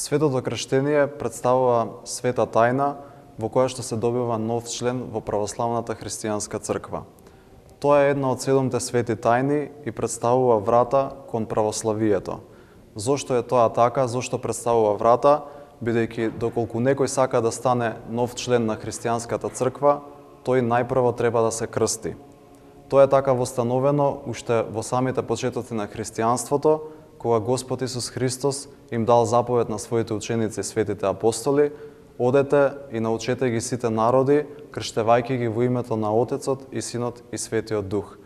Светото крштение представува света тајна во која што се добива нов член во православната христијанска црква. Тоа е една од 7 свети тајни и представува врата кон православието. Зошто е тоа така? Зошто представува врата? Бидејќи доколку некој сака да стане нов член на христијанската црква, тој најпрво треба да се крсти. Тоа е така востановено уште во самите почетоци на христијанството, кога Господ Исус Христос им дал заповед на своите ученици, светите апостоли: одете и научете ги сите народи, крштевајќи ги во името на Отецот и Синот и Светиот Дух.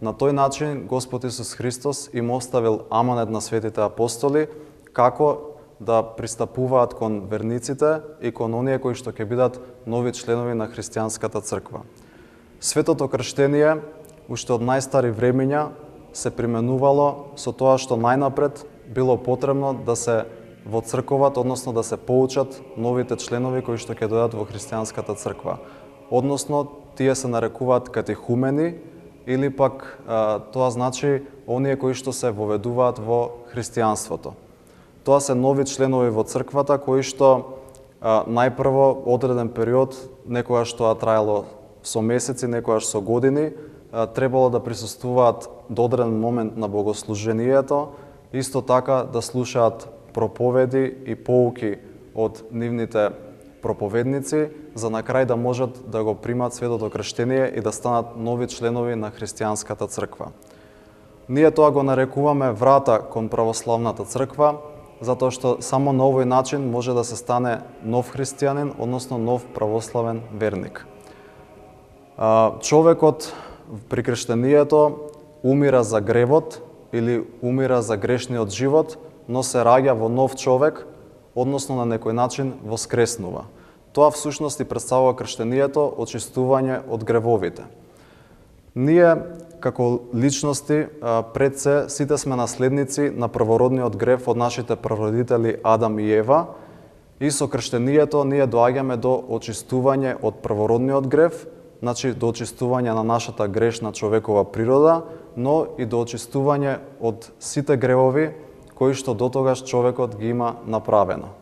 На тој начин Господ Исус Христос им оставил аманет на светите апостоли како да пристапуваат кон верниците и кон оние кои што ќе бидат нови членови на христијанската црква. Светото крштение уште од најстари времења се применувало со тоа што најнапред било потребно да се во црковат, односно да се поучат новите членови кои што ќе дојдат во христијанската црква. Односно, тие се нарекуваат катехумени или пак тоа значи оние кои што се воведуваат во христијанството. Тоа се нови членови во црквата кои што најпрво одреден период, некогаш тоа траело со месеци, некогаш со години, требало да присуствуваат до одреден момент на богослужението, исто така да слушаат проповеди и поуки од нивните проповедници, за на крај да можат да го примат светото крштение и да станат нови членови на христијанската црква. Ние тоа го нарекуваме врата кон православната црква, затоа што само на овој начин може да се стане нов христијанин, односно нов православен верник. Човекот при крштението умира за гревот или умира за грешниот живот, но се раѓа во нов човек, односно на некој начин воскреснува. Тоа всушност и представува крштението очистување од гревовите. Ние, како личности, пред се, сите сме наследници на првородниот грев од нашите прародители Адам и Ева, и со крштението ние доаѓаме до очистување од првородниот грев, значи до очистување на нашата грешна човекова природа, но и до очистување од сите гревови кои што дотогаш човекот ги има направено.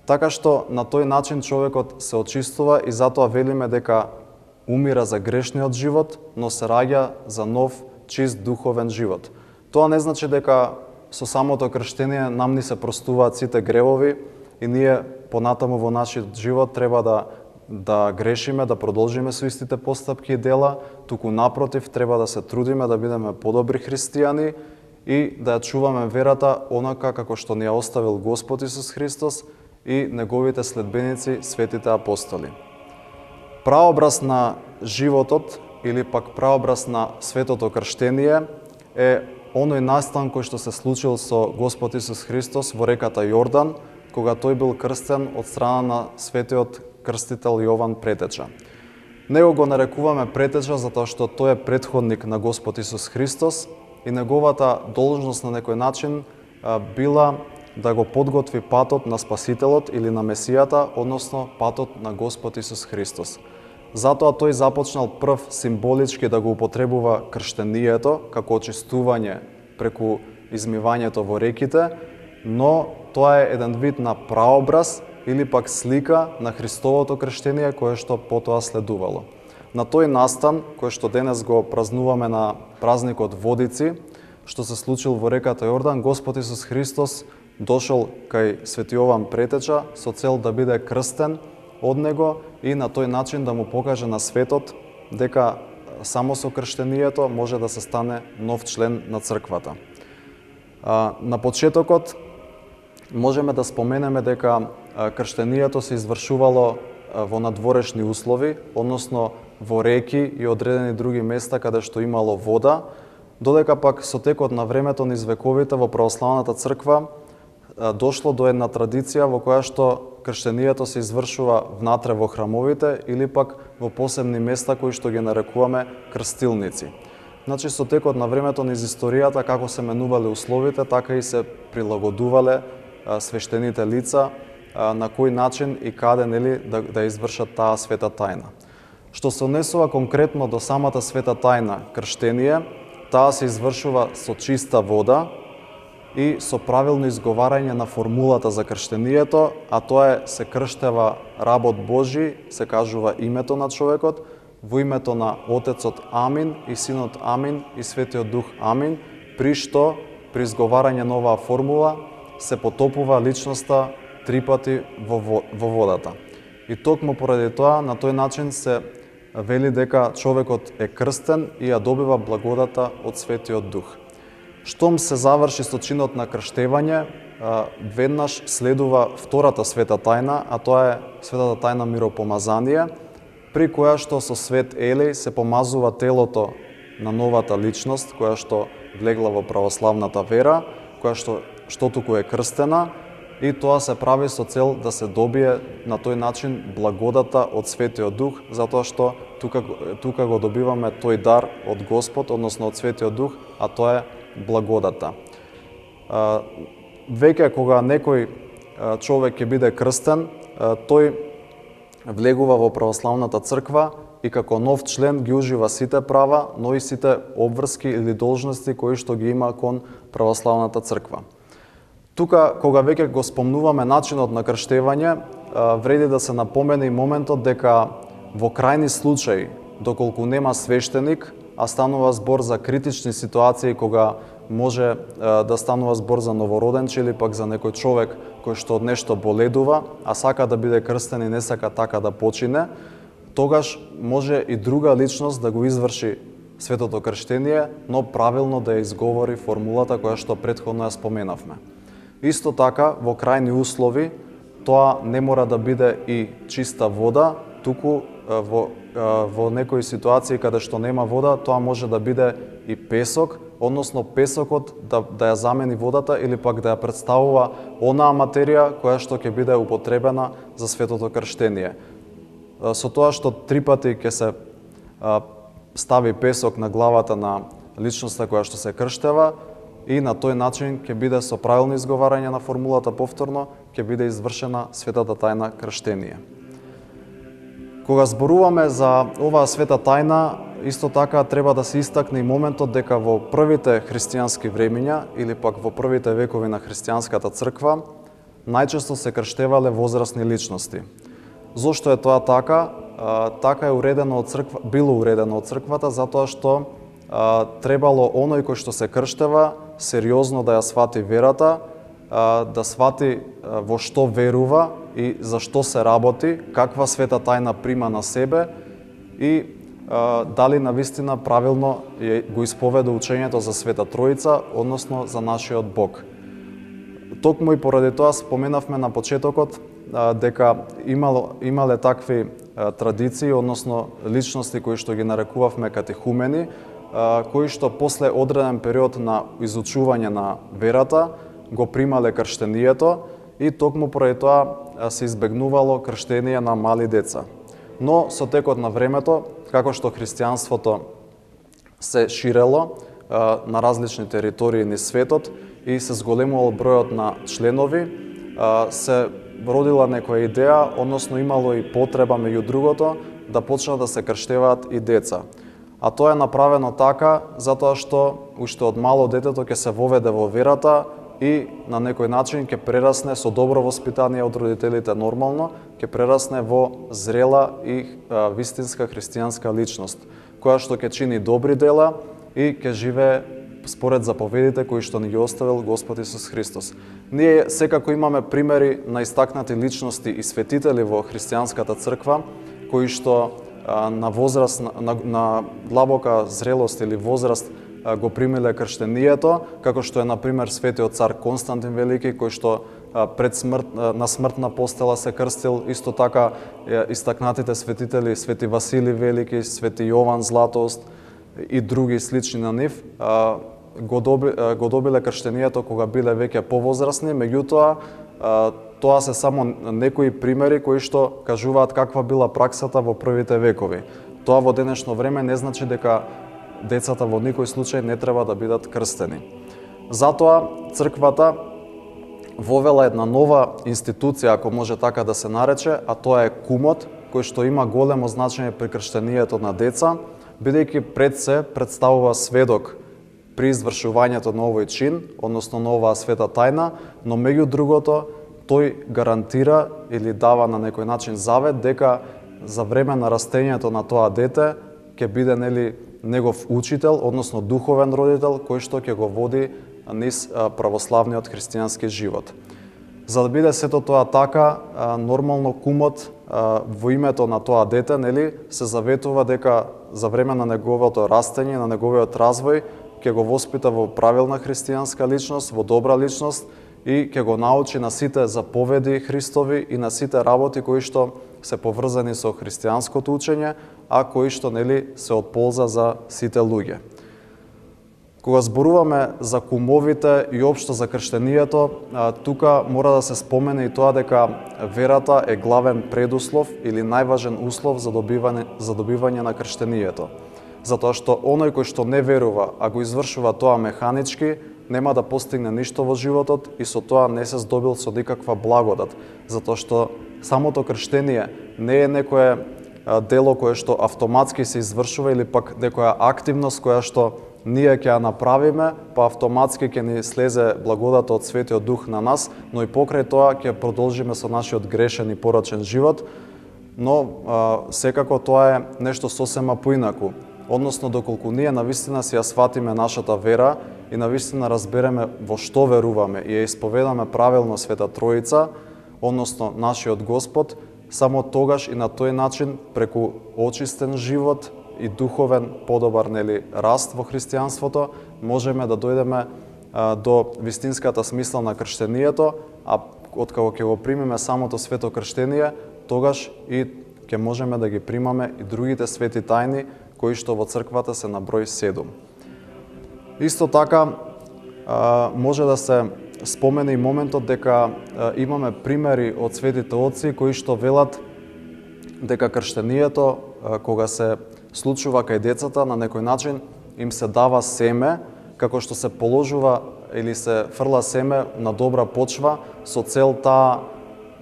Така што на тој начин човекот се очистува и затоа велиме дека умира за грешниот живот, но се раѓа за нов, чист духовен живот. Тоа не значи дека со самото крштение нам ни се простуваат сите гревови и ние понатаму во нашиот живот треба да грешиме, да продолжиме со истите постапки и дела, туку напротив треба да се трудиме да бидеме подобри христијани и да ја чуваме верата онака како што ни ја оставил Господ Исус Христос и неговите следбеници, светите апостоли. Праобраз на животот или пак праобраз на светото крштение е оној настан кој што се случил со Господ Исус Христос во реката Јордан, кога тој бил крстен од страна на светиот крстител Јован Претеча. Него го нарекуваме Претеча затоа што тој е претходник на Господ Исус Христос и неговата должност на некој начин била да го подготви патот на Спасителот или на Месијата, односно патот на Господ Исус Христос. Затоа тој започнал прв символички да го употребува крштението како очистување преку измивањето во реките, но тоа е еден вид на праобраз или пак слика на Христовото крштение кое што потоа следувало. На тој настан, кој што денес го празнуваме на празникот Водици, што се случил во реката Јордан, Господ Исус Христос дошол кај свети Јован Претеча со цел да биде крстен од него и на тој начин да му покаже на светот дека само со крштението може да се стане нов член на црквата. На почетокот можеме да споменеме дека крштението се извршувало во надворешни услови, односно во реки и одредени други места каде што имало вода, додека пак со текот на времето низ вековите во православната црква дошло до една традиција во која што крштението се извршува внатре во храмовите или пак во посебни места кои што ги нарекуваме крстилници. Значи со текот на времето низ историјата како се менувале условите, така и се прилагодувале свештените лица на кој начин и каде да извршат таа света тајна. Што се однесува конкретно до самата света тајна крштение, таа се извршува со чиста вода, и со правилно изговарање на формулата за крштението, а тоа е се крштева работ Божи, се кажува името на човекот, во името на Отецот Амин и Синот Амин и Светиот Дух Амин, при што при изговарање на оваа формула се потопува личноста 3 пати во водата. И токму поради тоа, на тој начин се вели дека човекот е крстен и ја добива благодата од Светиот Дух. Штом се заврши со чинот на крштевање, веднаш следува втората света тајна, а тоа е светата тајна миропомазание, при која што со свет елеј се помазува телото на новата личност, која што влегла во православната вера, која што туку е крстена, и тоа се прави со цел да се добие на тој начин благодата од Светиот Дух, затоа што тука го добиваме тој дар од Господ, односно од Светиот Дух, а тоа е благодата. Веќе кога некој човек ќе биде крстен, тој влегува во православната црква и како нов член ги ужива сите права, но и сите обврски или должности кои што ги има кон православната црква. Тука, кога веќе го спомнуваме начинот на крштевање, вреди да се напомене и моментот дека во крајни случаи, доколку нема свештеник, а станува збор за критични ситуации кога може да станува збор за новороденче или пак за некој човек кој што од нешто боледува, а сака да биде крстен и не сака така да почине, тогаш може и друга личност да го изврши светото крштение, но правилно да ја изговори формулата која што претходно ја споменавме. Исто така, во крајни услови, тоа не мора да биде и чиста вода, туку во некои ситуации каде што нема вода, тоа може да биде и песок, односно песокот да ја замени водата или пак да ја представува онаа материја која што ќе биде употребена за светото крштение. Со тоа што 3 пати ќе се стави песок на главата на личноста која што се крштева, и на тој начин ќе биде со правилно изговарање на формулата повторно, ќе биде извршена светата тајна крштение. Кога зборуваме за оваа света тајна, исто така треба да се истакне и моментот дека во првите христијански времиња или пак во првите векови на христијанската црква најчесто се крштевале возрастни личности. Зошто е тоа така? Така е уредено од црква, било уредено од црквата затоа што требало оној кој што се крштева сериозно да ја свати верата, да свати во што верува и за што се работи, каква света тајна прима на себе и дали навистина правилно го исповеда учењето за Света Троица, односно за нашиот Бог. Токму и поради тоа споменавме на почетокот дека имале такви традиции, односно личности кои што ги нарекувавме катехумени, кои што после одреден период на изучување на верата го примале крштението и токму поради тоа се избегнувало крштение на мали деца. Но со текот на времето, како што христијанството се ширело на различни територии низ светот и се зголемувал бројот на членови, се родила некоја идеја, односно имало и потреба меѓу другото да почнат да се крштеваат и деца. А тоа е направено така затоа што уште од мало детето ќе се воведе во верата и на некој начин ќе прерасне со добро воспитание од родителите нормално, ќе прерасне во зрела и вистинска христијанска личност, која што ќе чини добри дела и ќе живее според заповедите кои што ни ги оставил Господ Исус Христос. Ние секако имаме примери на истакнати личности и светители во христијанската црква, кои што на возраст, на длабока зрелост или возраст го примиле крштението, како што е, например, светиот цар Константин Велики, кој што на смртна постела се крстил, исто така истакнатите светители, свети Васили Велики, свети Јован Златоуст и други слични на нив, го добиле крштението кога биле веќе повозрастни, меѓутоа, тоа се само некои примери кои што кажуваат каква била праксата во првите векови. Тоа во денешно време не значи дека децата во никој случај не треба да бидат крстени. Затоа црквата вовела една нова институција, ако може така да се нарече, а тоа е кумот, кој што има големо значење при крштението на деца, бидејќи пред се представува сведок при извршувањето на овој чин, односно на оваа света тајна, но меѓу другото, тој гарантира или дава на некој начин завет дека за време на растењето на тоа дете ќе биде негов учител, односно духовен родител, кој што ќе го води низ православниот христијански живот. За да биде сето тоа така, нормално кумот во името на тоа дете, се заветува дека за време на неговото растење, на неговиот развој, ќе го воспита во правилна христијанска личност, во добра личност и ќе го научи на сите заповеди Христови и на сите работи кои што се поврзани со христијанското учење, а кои што се од полза за сите луѓе. Кога зборуваме за кумовите и општо за крштенијето, тука мора да се спомене и тоа дека верата е главен предуслов или најважен услов за добивање на крштенијето. Затоа што оној кој што не верува, а го извршува тоа механички, нема да постигне ништо во животот и со тоа не се здобил со никаква благодат. Затоа што самото крштение не е некое дело кое што автоматски се извршува или пак некоја активност која што ние ќе ја направиме, па автоматски ќе ни слезе благодата од Светиот Дух на нас, но и покрај тоа ќе продолжиме со нашиот грешен и порочен живот, но секако тоа е нешто сосема поинаку. Односно, доколку ние навистина си ја сватиме нашата вера и навистина разбереме во што веруваме и ја исповедаме правилно Света Троица, односно нашиот Господ, само тогаш и на тој начин, преку очистен живот и духовен подобар раст во христијанството, можеме да дојдеме до вистинската смисла на крштенијето, а откако ќе го примеме самото свето крштение, тогаш и ќе можеме да ги примаме и другите свети тајни кои што во црквата се на број 7. Исто така, може да се спомене и моментот дека имаме примери од светите отци кои што велат дека крштенијето, кога се случува кај децата, на некој начин им се дава семе, како што се положува или се фрла семе на добра почва со цел таа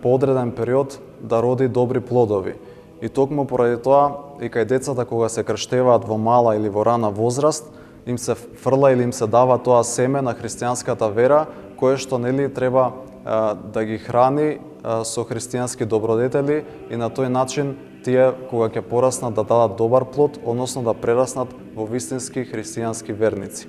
по одреден период да роди добри плодови. И токму поради тоа и кај децата кога се крштеваат во мала или во рана возраст, им се фрла или им се дава тоа семе на христијанската вера, кое што треба да ги храни со христијански добродетели и на тој начин тие кога ќе пораснат да дадат добар плод, односно да прераснат во вистински христијански верници.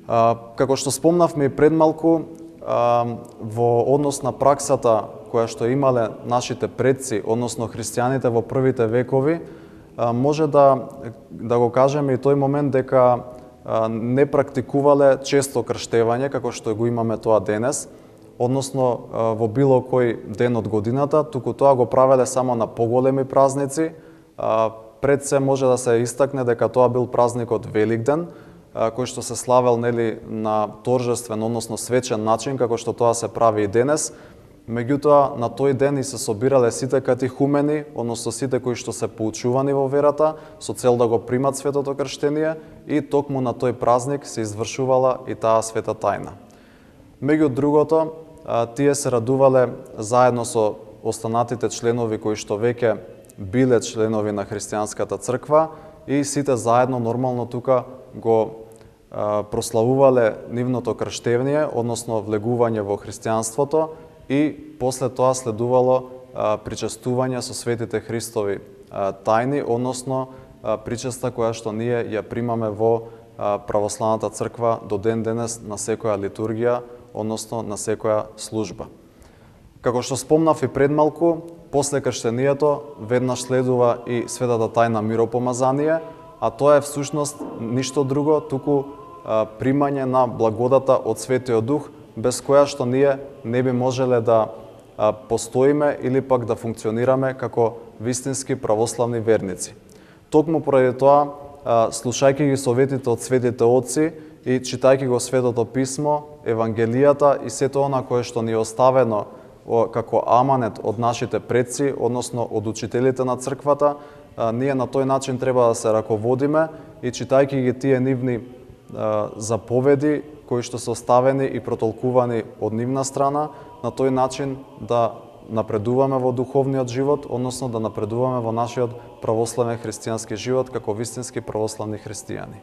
Како што спомнавме и пред малку, во однос на праксата која што имале нашите предци, односно христијаните во првите векови, може да го кажеме и тој момент дека не практикувале често крштевање, како што го имаме тоа денес, односно во било кој ден од годината, туку тоа го правеле само на поголеми празници. Пред се може да се истакне дека тоа бил празникот Великден, кој што се славел на торжествен, односно свечен начин, како што тоа се прави и денес. Меѓутоа, на тој ден и се собирале сите катихумени, односно сите кои што се поучувани во верата, со цел да го примат светото крштение и токму на тој празник се извршувала и таа света тајна. Меѓу другото, тие се радувале заедно со останатите членови кои што веќе биле членови на христијанската црква и сите заедно нормално тука го прославувале нивното крштевње, односно влегување во христијанството, и после тоа следувало причестување со светите Христови тајни, односно причеста која што ние ја примаме во православната црква до ден денес на секоја литургија, односно на секоја служба. Како што спомнав и пред малку, после крштенијето веднаш следува и светата тајна миропомазание, а тоа е всушност ништо друго, туку примање на благодата од Светиот Дух, без која што ние не би можеле да постоиме или пак да функционираме како вистински православни верници. Токму поради тоа, слушајќи ги советите од светите отци и читајќи го Светото Писмо, Евангелијата и сето она кое што ни е оставено како аманет од нашите предци, односно од учителите на црквата, ние на тој начин треба да се раководиме и читајќи ги тие нивни заповеди кои што се оставени и протолкувани од нивна страна, на тој начин да напредуваме во духовниот живот, односно да напредуваме во нашиот православен христијански живот како вистински православни христијани.